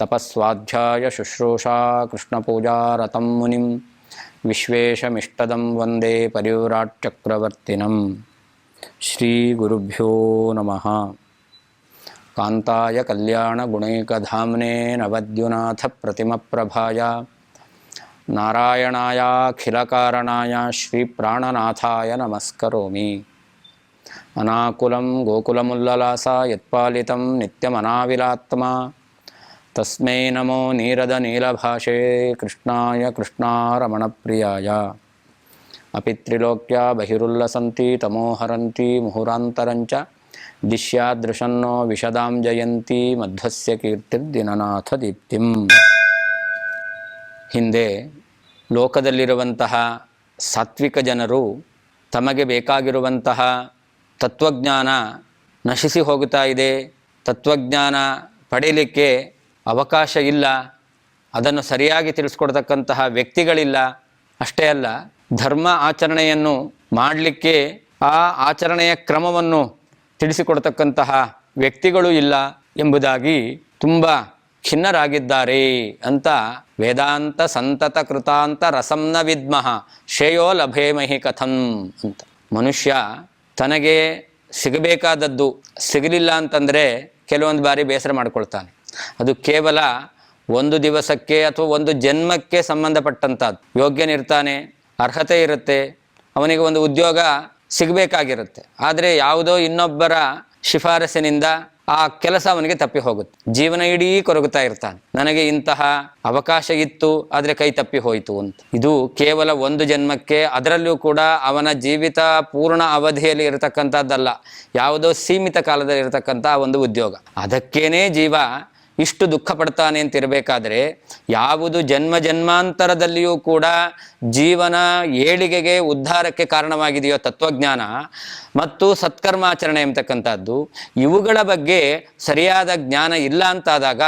ತಪಸ್ವಾಧ್ಯಾಯ ಶುಶ್ರೂಷಾ ಕೃಷ್ಣಪೂಜಾರತಂ ಮುನಿಂ ವಿಶ್ವೇಶಮಿಷ್ಟದಂ ವಂದೇ ಪರಿವ್ರಾಟ್ ಚಕ್ರವರ್ತಿನಂ. ಶ್ರೀ ಗುರುಭ್ಯೋ ನಮಃ. ಕಾಂತಾಯ ಕಲ್ಯಾಣ ಗುಣೈಕಧಾಮ್ನೇ ನವದ್ಯುನಾಥ ಪ್ರತಿಮಪ್ರಭಾಯ ನಾರಾಯಣಾಯಾಖಿಲಕಾರಣಾಯ ಶ್ರೀ ಪ್ರಾಣನಾಥಾಯ ನಮಸ್ಕರೋಮಿ. ಅನಾಕುಲಂ ಗೋಕುಲಮುಲ್ಲಲಾಸ ಯತ್ಪಾಲಿತಂ ನಿತ್ಯಮನಾವಿಲಾತ್ಮ ತಸ್ಮೈ ನಮೋ ನೀರದ ನೀಲಭಾಷೆ ಕೃಷ್ಣಾಯ ಕೃಷ್ಣಾರಮಣಪ್ರಿಯಾಯ. ಅಪಿತ್ರಿಲೋಕ್ಯ ಬಹಿರುಲ್ಲಸಂತಿ ತಮೋಹರಂತಿ ಮುಹುರಾಂತರಂಚ ದಿಶ್ಯಾದೃಶನ್ನೋ ವಿಶದಾಂ ಜಯಂತಿ ಮಧ್ವಸ್ಯ ಕೀರ್ತಿರ್ದಿನನಾಥ ದೀಪ್ತಿಂ. ಹಿಂದೆ ಲೋಕದಲ್ಲಿರುವಂತಹ ಸಾತ್ವಿಕ ಜನರು ತಮಗೆ ಬೇಕಾಗಿರುವಂತಹ ತತ್ವಜ್ಞಾನ ನಶಿಸಿ ಹೋಗುತ್ತಾ ಇದೆ, ತತ್ವಜ್ಞಾನ ಪಡೆಯಲಿಕ್ಕೆ ಅವಕಾಶ ಇಲ್ಲ, ಅದನ್ನು ಸರಿಯಾಗಿ ತಿಳಿಸ್ಕೊಡ್ತಕ್ಕಂತಹ ವ್ಯಕ್ತಿಗಳಿಲ್ಲ, ಅಷ್ಟೇ ಅಲ್ಲ ಧರ್ಮ ಆಚರಣೆಯನ್ನು ಮಾಡಲಿಕ್ಕೆ ಆ ಆಚರಣೆಯ ಕ್ರಮವನ್ನು ತಿಳಿಸಿಕೊಡ್ತಕ್ಕಂತಹ ವ್ಯಕ್ತಿಗಳು ಇಲ್ಲ ಎಂಬುದಾಗಿ ತುಂಬ ಖಿನ್ನರಾಗಿದ್ದಾರೆ ಅಂತ ವೇದಾಂತ ಸಂತತ ಕೃತಾಂತ ರಸಂನ ವಿದ್ಮಃ ಶ್ರೇಯೋ ಲಭೇಮಹಿ ಕಥಂ ಅಂತ. ಮನುಷ್ಯ ತನಗೆ ಸಿಗಬೇಕಾದದ್ದು ಸಿಗಲಿಲ್ಲ ಅಂತಂದರೆ ಕೆಲವೊಂದು ಬಾರಿ ಬೇಸರ ಮಾಡ್ಕೊಳ್ತಾನೆ. ಅದು ಕೇವಲ ಒಂದು ದಿವಸಕ್ಕೆ ಅಥವಾ ಒಂದು ಜನ್ಮಕ್ಕೆ ಸಂಬಂಧಪಟ್ಟಂಥದ್ದು. ಯೋಗ್ಯನಿರ್ತಾನೆ, ಅರ್ಹತೆ ಇರುತ್ತೆ, ಅವನಿಗೆ ಒಂದು ಉದ್ಯೋಗ ಸಿಗಬೇಕಾಗಿರುತ್ತೆ, ಆದರೆ ಯಾವುದೋ ಇನ್ನೊಬ್ಬರ ಶಿಫಾರಸಿನಿಂದ ಆ ಕೆಲಸ ಅವನಿಗೆ ತಪ್ಪಿ ಹೋಗುತ್ತೆ. ಜೀವನ ಇಡೀ ಕೊರಗುತ್ತಾ ಇರ್ತಾನೆ, ನನಗೆ ಇಂತಹ ಅವಕಾಶ ಇತ್ತು ಆದರೆ ಕೈ ತಪ್ಪಿ ಹೋಯಿತು ಅಂತ. ಇದು ಕೇವಲ ಒಂದು ಜನ್ಮಕ್ಕೆ, ಅದರಲ್ಲೂ ಕೂಡ ಅವನ ಜೀವಿತ ಪೂರ್ಣ ಅವಧಿಯಲ್ಲಿ ಇರತಕ್ಕಂಥದ್ದಲ್ಲ, ಯಾವುದೋ ಸೀಮಿತ ಕಾಲದಲ್ಲಿ ಇರತಕ್ಕಂಥ ಒಂದು ಉದ್ಯೋಗ. ಅದಕ್ಕೇನೆ ಜೀವ ಇಷ್ಟು ದುಃಖ ಪಡ್ತಾನೆ ಅಂತಿರಬೇಕಾದ್ರೆ ಯಾವುದು ಜನ್ಮ ಜನ್ಮಾಂತರದಲ್ಲಿಯೂ ಕೂಡ ಜೀವನ ಏಳಿಗೆಗೆ ಉದ್ಧಾರಕ್ಕೆ ಕಾರಣವಾಗಿದೆಯೋ ತತ್ವಜ್ಞಾನ ಮತ್ತು ಸತ್ಕರ್ಮಾಚರಣೆ ಎಂಬತಕ್ಕಂಥದ್ದು, ಇವುಗಳ ಬಗ್ಗೆ ಸರಿಯಾದ ಜ್ಞಾನ ಇಲ್ಲ ಅಂತಾದಾಗ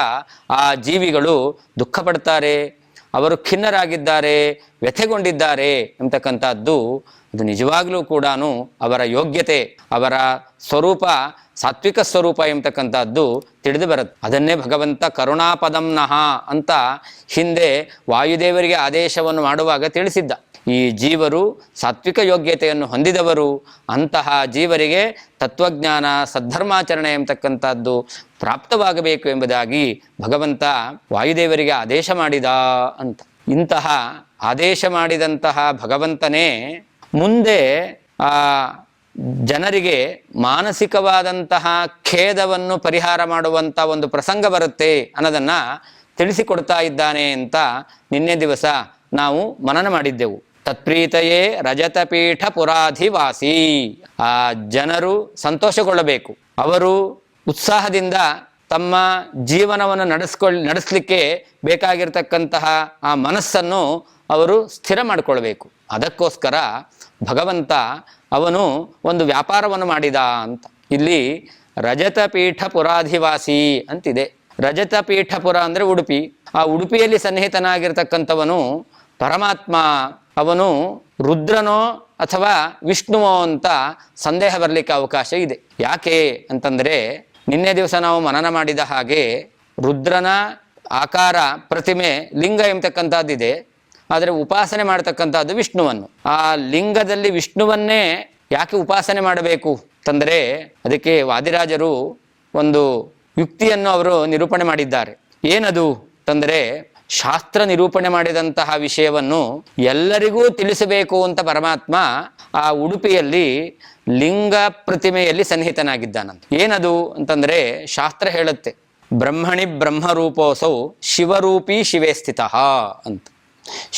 ಆ ಜೀವಿಗಳು ದುಃಖ ಪಡ್ತಾರೆ, ಅವರು ಖಿನ್ನರಾಗಿದ್ದಾರೆ, ವ್ಯಥೆಗೊಂಡಿದ್ದಾರೆ ಎಂಬತಕ್ಕಂಥದ್ದು. ಇದು ನಿಜವಾಗ್ಲೂ ಕೂಡ ಅವರ ಯೋಗ್ಯತೆ, ಅವರ ಸ್ವರೂಪ ಸಾತ್ವಿಕ ಸ್ವರೂಪ ಎಂಬತಕ್ಕಂಥದ್ದು ತಿಳಿದು ಬರುತ್ತೆ. ಅದನ್ನೇ ಭಗವಂತ ಕರುಣಾಪದಂನಃ ಅಂತ ಹಿಂದೆ ವಾಯುದೇವರಿಗೆ ಆದೇಶವನ್ನು ಮಾಡುವಾಗ ತಿಳಿಸಿದ್ದ. ಈ ಜೀವರು ಸಾತ್ವಿಕ ಯೋಗ್ಯತೆಯನ್ನು ಹೊಂದಿದವರು, ಅಂತಹ ಜೀವರಿಗೆ ತತ್ವಜ್ಞಾನ ಸದ್ಧರ್ಮಾಚರಣೆ ಎಂಬತಕ್ಕಂಥದ್ದು ಪ್ರಾಪ್ತವಾಗಬೇಕು ಎಂಬುದಾಗಿ ಭಗವಂತ ವಾಯುದೇವರಿಗೆ ಆದೇಶ ಮಾಡಿದ ಅಂತ. ಇಂತಹ ಆದೇಶ ಮಾಡಿದಂತಹ ಭಗವಂತನೇ ಮುಂದೆ ಆ ಜನರಿಗೆ ಮಾನಸಿಕವಾದಂತಹ ಖೇದವನ್ನು ಪರಿಹಾರ ಮಾಡುವಂಥ ಒಂದು ಪ್ರಸಂಗ ಬರುತ್ತೆ ಅನ್ನೋದನ್ನು ತಿಳಿಸಿಕೊಡ್ತಾ ಇದ್ದಾನೆ ಅಂತ ನಿನ್ನೆ ದಿವಸ ನಾವು ಮನನ ಮಾಡಿದ್ದೆವು. ತತ್ಪ್ರೀತಯೇ ರಜತಪೀಠ ಪುರಾಧಿವಾಸಿ. ಆ ಜನರು ಸಂತೋಷಗೊಳ್ಳಬೇಕು, ಅವರು ಉತ್ಸಾಹದಿಂದ ತಮ್ಮ ಜೀವನವನ್ನು ನಡೆಸಲಿಕ್ಕೆ ಬೇಕಾಗಿರ್ತಕ್ಕಂತಹ ಆ ಮನಸ್ಸನ್ನು ಅವರು ಸ್ಥಿರ ಮಾಡಿಕೊಳ್ಬೇಕು. ಅದಕ್ಕೋಸ್ಕರ ಭಗವಂತ ಅವನು ಒಂದು ವ್ಯಾಪಾರವನ್ನು ಮಾಡಿದ ಅಂತ. ಇಲ್ಲಿ ರಜತಪೀಠ ಪುರಾಧಿವಾಸಿ ಅಂತಿದೆ. ರಜತಪೀಠಪುರ ಅಂದರೆ ಉಡುಪಿ. ಆ ಉಡುಪಿಯಲ್ಲಿ ಸನ್ನಿಹಿತನಾಗಿರ್ತಕ್ಕಂಥವನು ಪರಮಾತ್ಮ. ಅವನು ರುದ್ರನೋ ಅಥವಾ ವಿಷ್ಣುವೋ ಅಂತ ಸಂದೇಹ ಬರಲಿಕ್ಕೆ ಅವಕಾಶ ಇದೆ. ಯಾಕೆ ಅಂತಂದರೆ ನಿನ್ನೆ ದಿವಸ ನಾವು ಮನನ ಮಾಡಿದ ಹಾಗೆ ರುದ್ರನ ಆಕಾರ ಪ್ರತಿಮೆ ಲಿಂಗ ಎಂಬತಕ್ಕಂಥದ್ದಿದೆ, ಆದರೆ ಉಪಾಸನೆ ಮಾಡತಕ್ಕಂಥದ್ದು ವಿಷ್ಣುವನ್ನು. ಆ ಲಿಂಗದಲ್ಲಿ ವಿಷ್ಣುವನ್ನೇ ಯಾಕೆ ಉಪಾಸನೆ ಮಾಡಬೇಕು ಅಂತಂದರೆ ಅದಕ್ಕೆ ವಾದಿರಾಜರು ಒಂದು ಯುಕ್ತಿಯನ್ನು ಅವರು ನಿರೂಪಣೆ ಮಾಡಿದ್ದಾರೆ. ಏನದು ಅಂತಂದರೆ ಶಾಸ್ತ್ರ ನಿರೂಪಣೆ ಮಾಡಿದಂತಹ ವಿಷಯವನ್ನು ಎಲ್ಲರಿಗೂ ತಿಳಿಸಬೇಕು ಅಂತ ಪರಮಾತ್ಮ ಆ ಉಡುಪಿಯಲ್ಲಿ ಲಿಂಗ ಪ್ರತಿಮೆಯಲ್ಲಿ ಸನ್ನಿಹಿತನಾಗಿದ್ದಾನಂತ. ಏನದು ಅಂತಂದರೆ ಶಾಸ್ತ್ರ ಹೇಳುತ್ತೆ, ಬ್ರಹ್ಮಣಿ ಬ್ರಹ್ಮರೂಪೋಸೌ ಶಿವರೂಪಿ ಶಿವೇ ಸ್ಥಿತಃ ಅಂತ.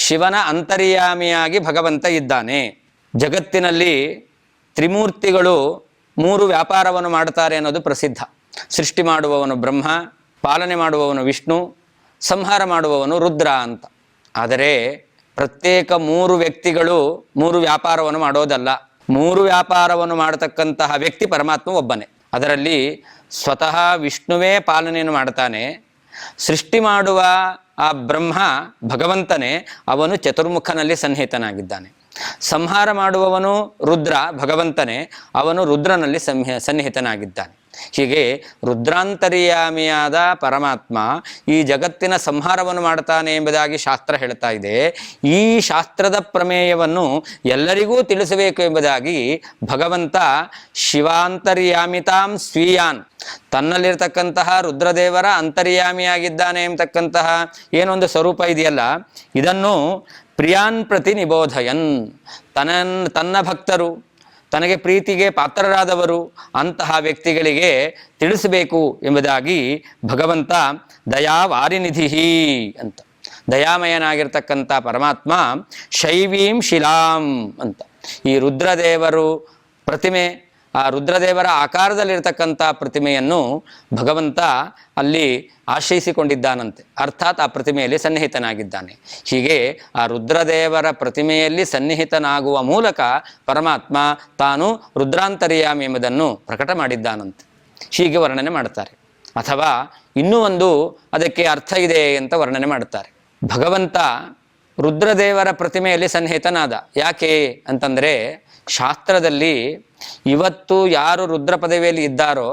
ಶಿವನ ಅಂತರ್ಯಾಮಿಯಾಗಿ ಭಗವಂತ ಇದ್ದಾನೆ. ಜಗತ್ತಿನಲ್ಲಿ ತ್ರಿಮೂರ್ತಿಗಳು ಮೂರು ವ್ಯಾಪಾರವನ್ನು ಮಾಡ್ತಾರೆ ಅನ್ನೋದು ಪ್ರಸಿದ್ಧ. ಸೃಷ್ಟಿ ಮಾಡುವವನು ಬ್ರಹ್ಮ, ಪಾಲನೆ ಮಾಡುವವನು ವಿಷ್ಣು, ಸಂಹಾರ ಮಾಡುವವನು ರುದ್ರ ಅಂತ. ಆದರೆ ಪ್ರತ್ಯೇಕ ಮೂರು ವ್ಯಕ್ತಿಗಳು ಮೂರು ವ್ಯಾಪಾರವನ್ನು ಮಾಡೋದಲ್ಲ. ಮೂರು ವ್ಯಾಪಾರವನ್ನು ಮಾಡತಕ್ಕಂತಹ ವ್ಯಕ್ತಿ ಪರಮಾತ್ಮ ಒಬ್ಬನೇ. ಅದರಲ್ಲಿ ಸ್ವತಃ ವಿಷ್ಣುವೇ ಪಾಲನೆಯನ್ನು ಮಾಡ್ತಾನೆ. ಸೃಷ್ಟಿ ಮಾಡುವ ಆ ಬ್ರಹ್ಮ ಭಗವಂತನೇ, ಅವನು ಚತುರ್ಮುಖನಲ್ಲಿ ಸನ್ನಿಹಿತನಾಗಿದ್ದಾನೆ. ಸಂಹಾರ ಮಾಡುವವನು ರುದ್ರ ಭಗವಂತನೇ, ಅವನು ರುದ್ರನಲ್ಲಿ ಸನ್ನಿಹಿತನಾಗಿದ್ದಾನೆ. ಹೀಗೆ ರುದ್ರಾಂತರ್ಯಾಮಿಯಾದ ಪರಮಾತ್ಮ ಈ ಜಗತ್ತಿನ ಸಂಹಾರವನ್ನು ಮಾಡ್ತಾನೆ ಎಂಬುದಾಗಿ ಶಾಸ್ತ್ರ ಹೇಳ್ತಾ ಇದೆ. ಈ ಶಾಸ್ತ್ರದ ಪ್ರಮೇಯವನ್ನು ಎಲ್ಲರಿಗೂ ತಿಳಿಸಬೇಕು ಎಂಬುದಾಗಿ ಭಗವಂತ ಶಿವಾಂತರ್ಯಾಮಿತಾಂ ಸ್ವೀಯಾನ್, ತನ್ನಲ್ಲಿರ್ತಕ್ಕಂತಹ ರುದ್ರದೇವರ ಅಂತರ್ಯಾಮಿಯಾಗಿದ್ದಾನೆ ಎಂಬತಕ್ಕಂತಹ ಏನೊಂದು ಸ್ವರೂಪ ಇದೆಯಲ್ಲ, ಇದನ್ನು ಪ್ರಿಯಾನ್ ಪ್ರತಿ ನಿಬೋಧಯನ್, ತನ್ನ ಭಕ್ತರು, ತನಗೆ ಪ್ರೀತಿಗೆ ಪಾತ್ರರಾದವರು ಅಂತಹ ವ್ಯಕ್ತಿಗಳಿಗೆ ತಿಳಿಸಬೇಕು ಎಂಬುದಾಗಿ ಭಗವಂತ ದಯಾವಾರಿನಿಧಿ ಅಂತ, ದಯಾಮಯನಾಗಿರ್ತಕ್ಕಂಥ ಪರಮಾತ್ಮ ಶೈವೀಂ ಶಿಲಾಂ ಅಂತ, ಈ ರುದ್ರದೇವರು ಪ್ರತಿಮೆ, ಆ ರುದ್ರದೇವರ ಆಕಾರದಲ್ಲಿರ್ತಕ್ಕಂಥ ಪ್ರತಿಮೆಯನ್ನು ಭಗವಂತ ಅಲ್ಲಿ ಆಶ್ರಯಿಸಿಕೊಂಡಿದ್ದಾನಂತೆ, ಅರ್ಥಾತ್ ಆ ಪ್ರತಿಮೆಯಲ್ಲಿ ಸನ್ನಿಹಿತನಾಗಿದ್ದಾನೆ. ಹೀಗೆ ಆ ರುದ್ರದೇವರ ಪ್ರತಿಮೆಯಲ್ಲಿ ಸನ್ನಿಹಿತನಾಗುವ ಮೂಲಕ ಪರಮಾತ್ಮ ತಾನು ರುದ್ರಾಂತರ್ಯಾಮಿ ಎಂಬುದನ್ನು ಪ್ರಕಟ ಮಾಡಿದ್ದಾನಂತೆ. ಹೀಗೆ ವರ್ಣನೆ ಮಾಡ್ತಾರೆ. ಅಥವಾ ಇನ್ನೂ ಒಂದು ಅದಕ್ಕೆ ಅರ್ಥ ಇದೆ ಅಂತ ವರ್ಣನೆ ಮಾಡ್ತಾರೆ. ಭಗವಂತ ರುದ್ರದೇವರ ಪ್ರತಿಮೆಯಲ್ಲಿ ಸನ್ನಿಹಿತನಾದ ಯಾಕೆ ಅಂತಂದರೆ, ಶಾಸ್ತ್ರದಲ್ಲಿ ಇವತ್ತು ಯಾರು ರುದ್ರ ಪದವಿಯಲ್ಲಿ ಇದ್ದಾರೋ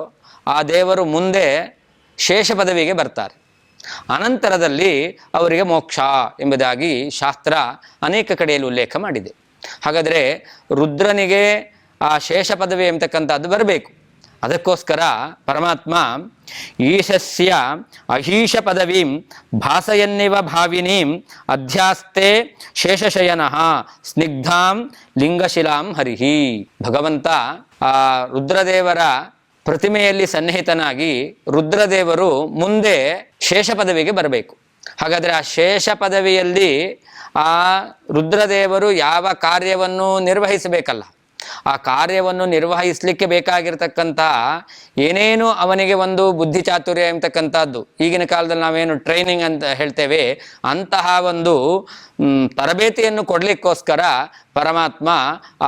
ಆ ದೇವರು ಮುಂದೆ ಶೇಷ ಪದವಿಗೆ ಬರ್ತಾರೆ, ಅನಂತರದಲ್ಲಿ ಅವರಿಗೆ ಮೋಕ್ಷ ಎಂಬುದಾಗಿ ಶಾಸ್ತ್ರ ಅನೇಕ ಕಡೆಯಲ್ಲಿ ಉಲ್ಲೇಖ ಮಾಡಿದೆ. ಹಾಗಾದರೆ ರುದ್ರನಿಗೆ ಆ ಶೇಷ ಪದವಿ ಎಂಬತಕ್ಕಂಥದ್ದು ಬರಬೇಕು. ಅದಕ್ಕೋಸ್ಕರ ಪರಮಾತ್ಮ ಈಶಸ್ಯ ಅಹೀಶ ಪದವೀಂ ಭಾಸಯನ್ನಿವ ಭಾವಿನೀಂ ಅಧ್ಯಾಸ್ತೆ ಶೇಷಶಯನಃ ಸ್ನಿಗ್ಧಾಂ ಲಿಂಗಶಿಲಾಂ ಹರಿಹಿ. ಭಗವಂತ ಆ ರುದ್ರದೇವರ ಪ್ರತಿಮೆಯಲ್ಲಿ ಸನ್ನಿಹಿತನಾಗಿ ರುದ್ರದೇವರು ಮುಂದೆ ಶೇಷ ಪದವಿಗೆ ಬರಬೇಕು. ಹಾಗಾದರೆ ಆ ಶೇಷ ಪದವಿಯಲ್ಲಿ ಆ ರುದ್ರದೇವರು ಯಾವ ಕಾರ್ಯವನ್ನು ನಿರ್ವಹಿಸಬೇಕಲ್ಲ, ಆ ಕಾರ್ಯವನ್ನು ನಿರ್ವಹಿಸಲಿಕ್ಕೆ ಬೇಕಾಗಿರ್ತಕ್ಕಂಥ ಏನೇನು ಅವನಿಗೆ ಒಂದು ಬುದ್ಧಿ ಚಾತುರ್ಯ ಎಂಬತಕ್ಕಂಥದ್ದು, ಈಗಿನ ಕಾಲದಲ್ಲಿ ನಾವೇನು ಟ್ರೈನಿಂಗ್ ಅಂತ ಹೇಳ್ತೇವೆ, ಅಂತಹ ಒಂದು ತರಬೇತಿಯನ್ನು ಕೊಡಲಿಕ್ಕೋಸ್ಕರ ಪರಮಾತ್ಮ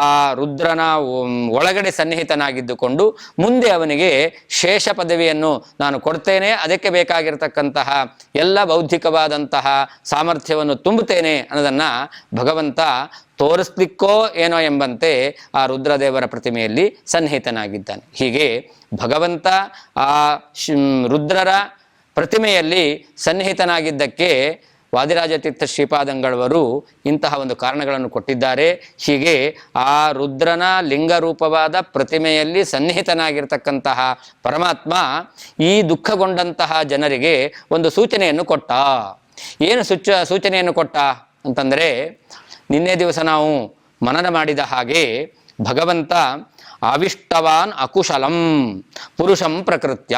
ಆ ರುದ್ರನ ಒಳಗಡೆ ಸನ್ನಿಹಿತನಾಗಿದ್ದುಕೊಂಡು ಮುಂದೆ ಅವನಿಗೆ ಶೇಷ ಪದವಿಯನ್ನು ನಾನು ಕೊಡ್ತೇನೆ, ಅದಕ್ಕೆ ಬೇಕಾಗಿರ್ತಕ್ಕಂತಹ ಎಲ್ಲ ಬೌದ್ಧಿಕವಾದಂತಹ ಸಾಮರ್ಥ್ಯವನ್ನು ತುಂಬುತ್ತೇನೆ ಅನ್ನೋದನ್ನು ಭಗವಂತ ತೋರಿಸ್ಲಿಕ್ಕೋ ಏನೋ ಎಂಬಂತೆ ಆ ರುದ್ರದೇವರ ಪ್ರತಿಮೆಯಲ್ಲಿ ಸನ್ನಿಹಿತನಾಗಿದ್ದಾನೆ. ಹೀಗೆ ಭಗವಂತ ಆ ರುದ್ರರ ಪ್ರತಿಮೆಯಲ್ಲಿ ಸನ್ನಿಹಿತನಾಗಿದ್ದಕ್ಕೆ ವಾದಿರಾಜತೀರ್ಥ ಶ್ರೀಪಾದಂಗಳವರು ಇಂತಹ ಒಂದು ಕಾರಣಗಳನ್ನು ಕೊಟ್ಟಿದ್ದಾರೆ. ಹೀಗೆ ಆ ರುದ್ರನ ಲಿಂಗರೂಪವಾದ ಪ್ರತಿಮೆಯಲ್ಲಿ ಸನ್ನಿಹಿತನಾಗಿರ್ತಕ್ಕಂತಹ ಪರಮಾತ್ಮ ಈ ದುಃಖಗೊಂಡಂತಹ ಜನರಿಗೆ ಒಂದು ಸೂಚನೆಯನ್ನು ಕೊಟ್ಟ. ಏನು ಸೂಚನೆಯನ್ನು ಕೊಟ್ಟ ಅಂತಂದರೆ, ನಿನ್ನೆ ದಿವಸ ನಾವು ಮನನ ಮಾಡಿದ ಹಾಗೆ ಭಗವಂತ ಆವಿಷ್ಟವಾನ್ ಅಕುಶಲಂ ಪುರುಷಂ ಪ್ರಕೃತ್ಯ,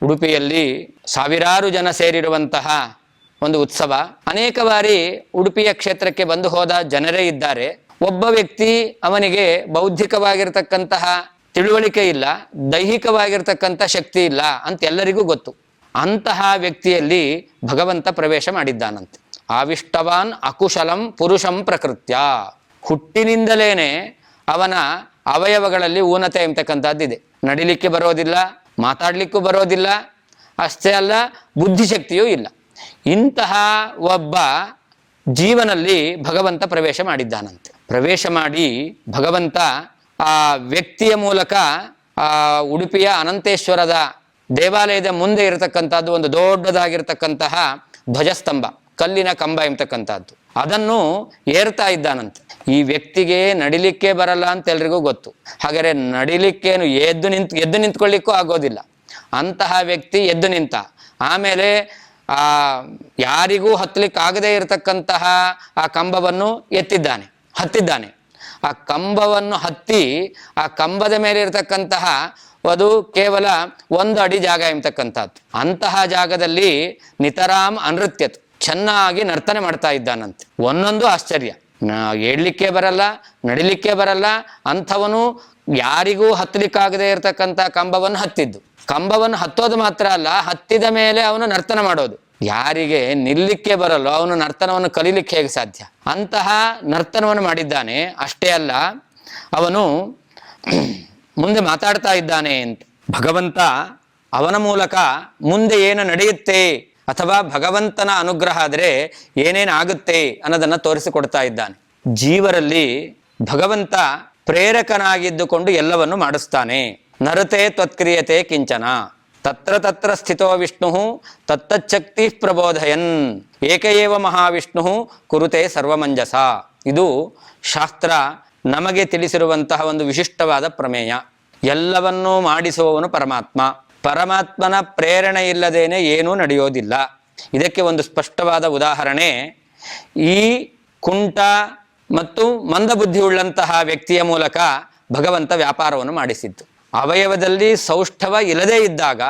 ಉಡುಪಿಯಲ್ಲಿ ಸಾವಿರಾರು ಜನ ಸೇರಿರುವಂತಹ ಒಂದು ಉತ್ಸವ. ಅನೇಕ ಬಾರಿ ಉಡುಪಿಯ ಕ್ಷೇತ್ರಕ್ಕೆ ಬಂದು ಹೋದ ಜನರೇ ಇದ್ದಾರೆ. ಒಬ್ಬ ವ್ಯಕ್ತಿ ಅವನಿಗೆ ಬೌದ್ಧಿಕವಾಗಿರ್ತಕ್ಕಂತಹ ತಿಳುವಳಿಕೆ ಇಲ್ಲ, ದೈಹಿಕವಾಗಿರ್ತಕ್ಕಂಥ ಶಕ್ತಿ ಇಲ್ಲ ಅಂತ ಎಲ್ಲರಿಗೂ ಗೊತ್ತು. ಅಂತಹ ವ್ಯಕ್ತಿಯಲ್ಲಿ ಭಗವಂತ ಪ್ರವೇಶ ಮಾಡಿದ್ದಾನಂತೆ. ಆವಿಷ್ಟವಾನ್ ಅಕುಶಲಂ ಪುರುಷಂ ಪ್ರಕೃತ್ಯ, ಹುಟ್ಟಿನಿಂದಲೇನೆ ಅವನ ಅವಯವಗಳಲ್ಲಿ ಊನತೆ ಎಂಬತಕ್ಕಂಥದ್ದಿದೆ. ನಡಿಲಿಕ್ಕೆ ಬರೋದಿಲ್ಲ, ಮಾತಾಡಲಿಕ್ಕೂ ಬರೋದಿಲ್ಲ, ಅಷ್ಟೇ ಅಲ್ಲ ಬುದ್ಧಿಶಕ್ತಿಯೂ ಇಲ್ಲ. ಇಂತಹ ಒಬ್ಬ ಜೀವನಲ್ಲಿ ಭಗವಂತ ಪ್ರವೇಶ ಮಾಡಿದ್ದಾನಂತೆ. ಪ್ರವೇಶ ಮಾಡಿ ಭಗವಂತ ಆ ವ್ಯಕ್ತಿಯ ಮೂಲಕ ಆ ಉಡುಪಿಯ ಅನಂತೇಶ್ವರದ ದೇವಾಲಯದ ಮುಂದೆ ಇರತಕ್ಕಂಥದ್ದು ಒಂದು ದೊಡ್ಡದಾಗಿರ್ತಕ್ಕಂತಹ ಧ್ವಜಸ್ತಂಭ, ಕಲ್ಲಿನ ಕಂಬ ಎಂಬತಕ್ಕಂಥದ್ದು, ಅದನ್ನು ಏರ್ತಾ ಇದ್ದಾನಂತೆ. ಈ ವ್ಯಕ್ತಿಗೆ ನಡಿಲಿಕ್ಕೆ ಬರಲ್ಲ ಅಂತ ಎಲ್ರಿಗೂ ಗೊತ್ತು. ಹಾಗಾದರೆ ನಡಿಲಿಕ್ಕೇನು ಎದ್ದು ನಿಂತ್ಕೊಳ್ಳಿಕ್ಕೂ ಆಗೋದಿಲ್ಲ. ಅಂತಹ ವ್ಯಕ್ತಿ ಎದ್ದು ನಿಂತ ಆಮೇಲೆ ಯಾರಿಗೂ ಹತ್ತಲಿಕ್ಕಾಗದೇ ಇರತಕ್ಕಂತಹ ಆ ಕಂಬವನ್ನು ಹತ್ತಿದ್ದಾನೆ. ಆ ಕಂಬವನ್ನು ಹತ್ತಿ ಆ ಕಂಬದ ಮೇಲೆ ಇರತಕ್ಕಂತಹ ಅದು ಕೇವಲ 1 ಅಡಿ ಜಾಗ ಎಂಬತಕ್ಕಂಥದ್ದು. ಅಂತಹ ಜಾಗದಲ್ಲಿ ನಿತರಾಮ್ ಅನೃತ್ಯತ್, ಚೆನ್ನಾಗಿ ನರ್ತನೆ ಮಾಡ್ತಾ ಇದ್ದಾನಂತೆ. ಒಂದೊಂದು ಆಶ್ಚರ್ಯ, ಏಳಲಿಕ್ಕೆ ಬರಲ್ಲ, ನಡಿಲಿಕ್ಕೆ ಬರಲ್ಲ, ಅಂಥವನು ಯಾರಿಗೂ ಹತ್ತಲಿಕ್ಕಾಗದೇ ಇರತಕ್ಕಂಥ ಕಂಬವನ್ನು ಹತ್ತೋದು ಮಾತ್ರ ಅಲ್ಲ, ಹತ್ತಿದ ಮೇಲೆ ಅವನು ನರ್ತನ ಮಾಡೋದು. ಯಾರಿಗೆ ನಿಲ್ಲಿಕ್ಕೆ ಬರಲ್ಲೋ ಅವನು ನರ್ತನವನ್ನು ಕಲೀಲಿಕ್ಕೆ ಹೇಗೆ ಸಾಧ್ಯ? ಅಂತಹ ನರ್ತನವನ್ನು ಮಾಡಿದ್ದಾನೆ. ಅಷ್ಟೇ ಅಲ್ಲ, ಅವನು ಮುಂದೆ ಮಾತಾಡ್ತಾ ಇದ್ದಾನೆ ಅಂತ. ಭಗವಂತ ಅವನ ಮೂಲಕ ಮುಂದೆ ಏನು ನಡೆಯುತ್ತೆ ಅಥವಾ ಭಗವಂತನ ಅನುಗ್ರಹ ಆದರೆ ಏನೇನಾಗುತ್ತೆ ಅನ್ನೋದನ್ನು ತೋರಿಸಿಕೊಡ್ತಾ ಇದ್ದಾನೆ. ಜೀವರಲ್ಲಿ ಭಗವಂತ ಪ್ರೇರಕನಾಗಿದ್ದುಕೊಂಡು ಎಲ್ಲವನ್ನು ಮಾಡಿಸ್ತಾನೆ. ನರತೆ ತ್ವತ್ಕ್ರಿಯತೆ ಕಿಂಚನ ತತ್ರ ತತ್ರ ಸ್ಥಿತೋ ವಿಷ್ಣು ತತ್ತಚ್ಛಕ್ತಿ ಪ್ರಬೋಧಯನ್ ಏಕ ಏವ ಮಹಾವಿಷ್ಣು ಕುರುತೆ ಸರ್ವಮಂಜಸ. ಇದು ಶಾಸ್ತ್ರ ನಮಗೆ ತಿಳಿಸಿರುವಂತಹ ಒಂದು ವಿಶಿಷ್ಟವಾದ ಪ್ರಮೇಯ. ಎಲ್ಲವನ್ನೂ ಮಾಡಿಸುವವನು ಪರಮಾತ್ಮ. ಪರಮಾತ್ಮನ ಪ್ರೇರಣೆ ಇಲ್ಲದೇನೆ ಏನೂ ನಡೆಯೋದಿಲ್ಲ. ಇದಕ್ಕೆ ಒಂದು ಸ್ಪಷ್ಟವಾದ ಉದಾಹರಣೆ, ಈ ಕುಂಟ ಮತ್ತು ಮಂದಬುದ್ಧಿ ಉಳ್ಳಂತಹ ವ್ಯಕ್ತಿಯ ಮೂಲಕ ಭಗವಂತ ವ್ಯಾಪಾರವನ್ನು ಮಾಡಿಸಿದ್ದು. ಅವಯವದಲ್ಲಿ ಸೌಷ್ಠವ ಇಲ್ಲದೇ ಇದ್ದಾಗ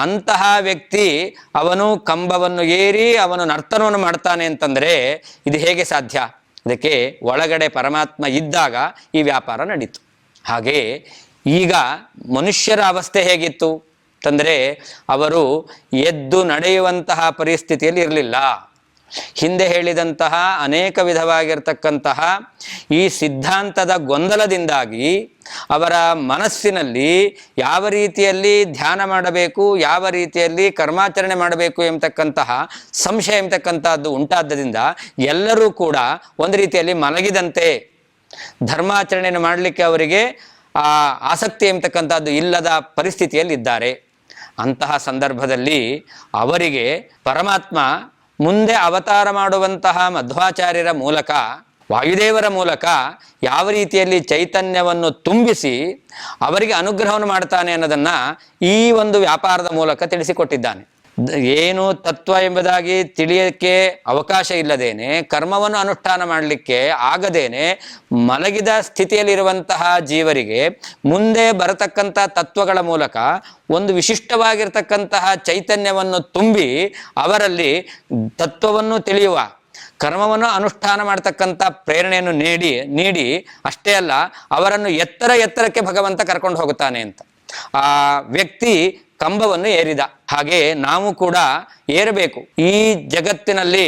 ಅಂತಹ ವ್ಯಕ್ತಿ ಅವನು ಕಂಬವನ್ನು ಏರಿ ಅವನು ನರ್ತನವನ್ನು ಮಾಡ್ತಾನೆ ಅಂತಂದರೆ ಇದು ಹೇಗೆ ಸಾಧ್ಯ? ಇದಕ್ಕೆ ಒಳಗಡೆ ಪರಮಾತ್ಮ ಇದ್ದಾಗ ಈ ವ್ಯಾಪಾರ ನಡೀತು. ಹಾಗೆ ಈಗ ಮನುಷ್ಯರ ಅವಸ್ಥೆ ಹೇಗಿತ್ತು ಅಂತಂದರೆ ಅವರು ಎದ್ದು ನಡೆಯುವಂತಹ ಪರಿಸ್ಥಿತಿಯಲ್ಲಿ ಇರಲಿಲ್ಲ. ಹಿಂದೆ ಹೇಳಿದಂತಹ ಅನೇಕ ವಿಧವಾಗಿರ್ತಕ್ಕಂತಹ ಈ ಸಿದ್ಧಾಂತದ ಗೊಂದಲದಿಂದಾಗಿ ಅವರ ಮನಸ್ಸಿನಲ್ಲಿ ಯಾವ ರೀತಿಯಲ್ಲಿ ಧ್ಯಾನ ಮಾಡಬೇಕು, ಯಾವ ರೀತಿಯಲ್ಲಿ ಕರ್ಮಾಚರಣೆ ಮಾಡಬೇಕು ಎಂಬತಕ್ಕಂತಹ ಸಂಶಯ ಎಂಬತಕ್ಕಂತಹದ್ದು ಉಂಟಾದ್ದರಿಂದ ಎಲ್ಲರೂ ಕೂಡ ಒಂದು ರೀತಿಯಲ್ಲಿ ಮಲಗಿದಂತೆ, ಧರ್ಮಾಚರಣೆಯನ್ನು ಮಾಡಲಿಕ್ಕೆ ಅವರಿಗೆ ಆಸಕ್ತಿ ಎಂಬತಕ್ಕಂಥದ್ದು ಇಲ್ಲದ ಪರಿಸ್ಥಿತಿಯಲ್ಲಿ ಇದ್ದಾರೆ. ಅಂತಹ ಸಂದರ್ಭದಲ್ಲಿ ಅವರಿಗೆ ಪರಮಾತ್ಮ ಮುಂದೆ ಅವತಾರ ಮಾಡುವಂತಹ ಮಧ್ವಾಚಾರ್ಯರ ಮೂಲಕ, ವಾಯುದೇವರ ಮೂಲಕ ಯಾವ ರೀತಿಯಲ್ಲಿ ಚೈತನ್ಯವನ್ನು ತುಂಬಿಸಿ ಅವರಿಗೆ ಅನುಗ್ರಹವನ್ನು ಮಾಡ್ತಾನೆ ಅನ್ನೋದನ್ನು ಈ ಒಂದು ವ್ಯಾಪಾರದ ಮೂಲಕ ತಿಳಿಸಿಕೊಟ್ಟಿದ್ದಾನೆ. ಏನು ತತ್ವ ಎಂಬುದಾಗಿ ತಿಳಿಯಕ್ಕೆ ಅವಕಾಶ ಇಲ್ಲದೇನೆ, ಕರ್ಮವನ್ನು ಅನುಷ್ಠಾನ ಮಾಡಲಿಕ್ಕೆ ಆಗದೇನೆ ಮಲಗಿದ ಸ್ಥಿತಿಯಲ್ಲಿರುವಂತಹ ಜೀವರಿಗೆ ಮುಂದೆ ಬರತಕ್ಕಂಥ ತತ್ವಗಳ ಮೂಲಕ ಒಂದು ವಿಶಿಷ್ಟವಾಗಿರ್ತಕ್ಕಂತಹ ಚೈತನ್ಯವನ್ನು ತುಂಬಿ ಅವರಲ್ಲಿ ತತ್ವವನ್ನು ತಿಳಿಯುವ, ಕರ್ಮವನ್ನು ಅನುಷ್ಠಾನ ಮಾಡ್ತಕ್ಕಂಥ ಪ್ರೇರಣೆಯನ್ನು ನೀಡಿ ಅಷ್ಟೇ ಅಲ್ಲ, ಅವರನ್ನು ಎತ್ತರಕ್ಕೆ ಭಗವಂತ ಕರ್ಕೊಂಡು ಹೋಗುತ್ತಾನೆ ಅಂತ. ಆ ವ್ಯಕ್ತಿ ಕಂಬವನ್ನು ಏರಿದ. ಹಾಗೆ ನಾವು ಕೂಡ ಏರಬೇಕು. ಈ ಜಗತ್ತಿನಲ್ಲಿ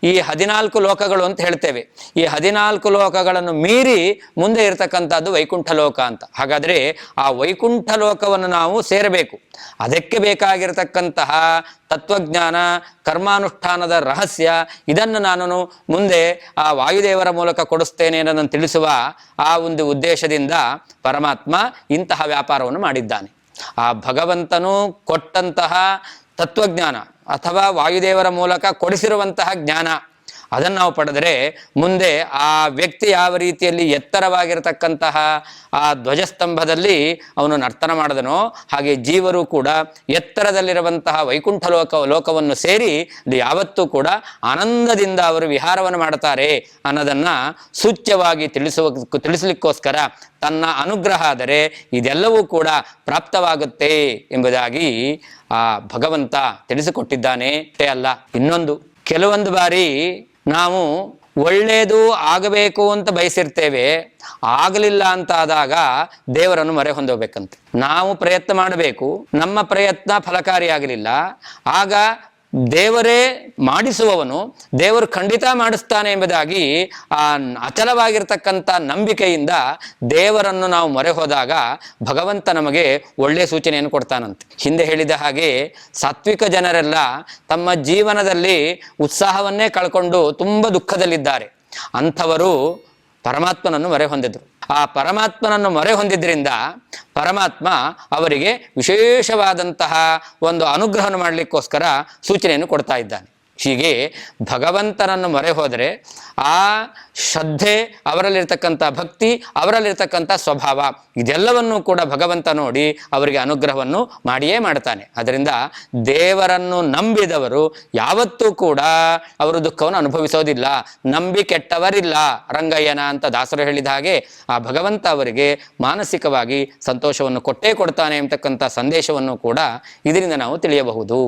ಈ 14 ಲೋಕಗಳು ಅಂತ ಹೇಳ್ತೇವೆ. ಈ 14 ಲೋಕಗಳನ್ನು ಮೀರಿ ಮುಂದೆ ಇರತಕ್ಕಂಥದ್ದು ವೈಕುಂಠ ಲೋಕ ಅಂತ. ಹಾಗಾದರೆ ಆ ವೈಕುಂಠ ಲೋಕವನ್ನು ನಾವು ಸೇರಬೇಕು. ಅದಕ್ಕೆ ಬೇಕಾಗಿರತಕ್ಕಂತಹ ತತ್ವಜ್ಞಾನ, ಕರ್ಮಾನುಷ್ಠಾನದ ರಹಸ್ಯ, ಇದನ್ನು ನಾನು ಮುಂದೆ ಆ ವಾಯುದೇವರ ಮೂಲಕ ಕೊಡಿಸ್ತೇನೆ ಅನ್ನೋದನ್ನು ತಿಳಿಸುವ ಆ ಒಂದು ಉದ್ದೇಶದಿಂದ ಪರಮಾತ್ಮ ಇಂತಹ ವ್ಯಾಪಾರವನ್ನು ಮಾಡಿದ್ದಾನೆ. ಆ ಭಗವಂತನು ಕೊಟ್ಟಂತಹ ತತ್ವಜ್ಞಾನ ಅಥವಾ ವಾಯುದೇವರ ಮೂಲಕ ಕೊಡಿಸಿರುವಂತಹ ಜ್ಞಾನ, ಅದನ್ನು ನಾವು ಪಡೆದರೆ ಮುಂದೆ ಆ ವ್ಯಕ್ತಿ ಯಾವ ರೀತಿಯಲ್ಲಿ ಎತ್ತರವಾಗಿರತಕ್ಕಂತಹ ಆ ಧ್ವಜಸ್ತಂಭದಲ್ಲಿ ಅವನು ನರ್ತನ ಮಾಡಿದನೋ ಹಾಗೆ ಜೀವರು ಕೂಡ ಎತ್ತರದಲ್ಲಿರುವಂತಹ ವೈಕುಂಠ ಲೋಕವನ್ನು ಸೇರಿ ಯಾವತ್ತೂ ಕೂಡ ಆನಂದದಿಂದ ಅವರು ವಿಹಾರವನ್ನು ಮಾಡ್ತಾರೆ ಅನ್ನೋದನ್ನು ಸೂಚ್ಯವಾಗಿ ತಿಳಿಸಲಿಕ್ಕೋಸ್ಕರ ತನ್ನ ಅನುಗ್ರಹ ಆದರೆ ಇದೆಲ್ಲವೂ ಕೂಡ ಪ್ರಾಪ್ತವಾಗುತ್ತೆ ಎಂಬುದಾಗಿ ಆ ಭಗವಂತ ತಿಳಿಸಿಕೊಟ್ಟಿದ್ದಾನೆ. ಅಷ್ಟೇ ಅಲ್ಲ, ಇನ್ನೊಂದು ಕೆಲವೊಂದು ಬಾರಿ ನಾವು ಒಳ್ಳೆಯದು ಆಗಬೇಕು ಅಂತ ಬಯಸಿರ್ತೇವೆ, ಆಗಲಿಲ್ಲ ಅಂತ ಆದಾಗ ದೇವರನ್ನು ಮೊರೆ ಹೊಂದೋಬೇಕಂತೆ. ನಾವು ಪ್ರಯತ್ನ ಮಾಡಬೇಕು, ನಮ್ಮ ಪ್ರಯತ್ನ ಫಲಕಾರಿಯಾಗಲಿಲ್ಲ, ಆಗ ದೇವರೇ ಮಾಡಿಸುವವನು, ದೇವರು ಖಂಡಿತ ಮಾಡಿಸ್ತಾನೆ ಎಂಬುದಾಗಿ ಆ ಅಚಲವಾಗಿರ್ತಕ್ಕಂಥ ನಂಬಿಕೆಯಿಂದ ದೇವರನ್ನು ನಾವು ಮೊರೆ ಹೋದಾಗ ಭಗವಂತ ನಮಗೆ ಒಳ್ಳೆಯ ಸೂಚನೆಯನ್ನು ಕೊಡ್ತಾನಂತೆ. ಹಿಂದೆ ಹೇಳಿದ ಹಾಗೆ ಸಾತ್ವಿಕ ಜನರೆಲ್ಲ ತಮ್ಮ ಜೀವನದಲ್ಲಿ ಉತ್ಸಾಹವನ್ನೇ ಕಳ್ಕೊಂಡು ತುಂಬ ದುಃಖದಲ್ಲಿದ್ದಾರೆ. ಅಂಥವರು ಪರಮಾತ್ಮನನ್ನು ಮೊರೆ ಹೊಂದಿದ್ರು. ಆ ಪರಮಾತ್ಮನನ್ನು ಮೊರೆ ಹೊಂದಿದ್ರಿಂದ ಪರಮಾತ್ಮ ಅವರಿಗೆ ವಿಶೇಷವಾದಂತಹ ಒಂದು ಅನುಗ್ರಹವನ್ನು ಮಾಡಲಿಕ್ಕೋಸ್ಕರ ಸೂಚನೆಯನ್ನು ಕೊಡ್ತಾ ಇದ್ದಾನೆ. ಹೀಗೆ ಭಗವಂತನನ್ನು ಮೊರೆ ಹೋದರೆ ಆ ಶ್ರದ್ಧೆ, ಅವರಲ್ಲಿರ್ತಕ್ಕಂಥ ಭಕ್ತಿ, ಅವರಲ್ಲಿರ್ತಕ್ಕಂಥ ಸ್ವಭಾವ, ಇದೆಲ್ಲವನ್ನೂ ಕೂಡ ಭಗವಂತ ನೋಡಿ ಅವರಿಗೆ ಅನುಗ್ರಹವನ್ನು ಮಾಡಿಯೇ ಮಾಡ್ತಾನೆ. ಅದರಿಂದ ದೇವರನ್ನು ನಂಬಿದವರು ಯಾವತ್ತೂ ಕೂಡ ಅವರು ದುಃಖವನ್ನು ಅನುಭವಿಸೋದಿಲ್ಲ. ನಂಬಿ ಕೆಟ್ಟವರಿಲ್ಲ ರಂಗಯ್ಯನ ಅಂತ ದಾಸರು ಹೇಳಿದ ಹಾಗೆ ಆ ಭಗವಂತ ಅವರಿಗೆ ಮಾನಸಿಕವಾಗಿ ಸಂತೋಷವನ್ನು ಕೊಟ್ಟೇ ಕೊಡ್ತಾನೆ ಎಂಬತಕ್ಕಂಥ ಸಂದೇಶವನ್ನು ಕೂಡ ಇದರಿಂದ ನಾವು ತಿಳಿಯಬಹುದು.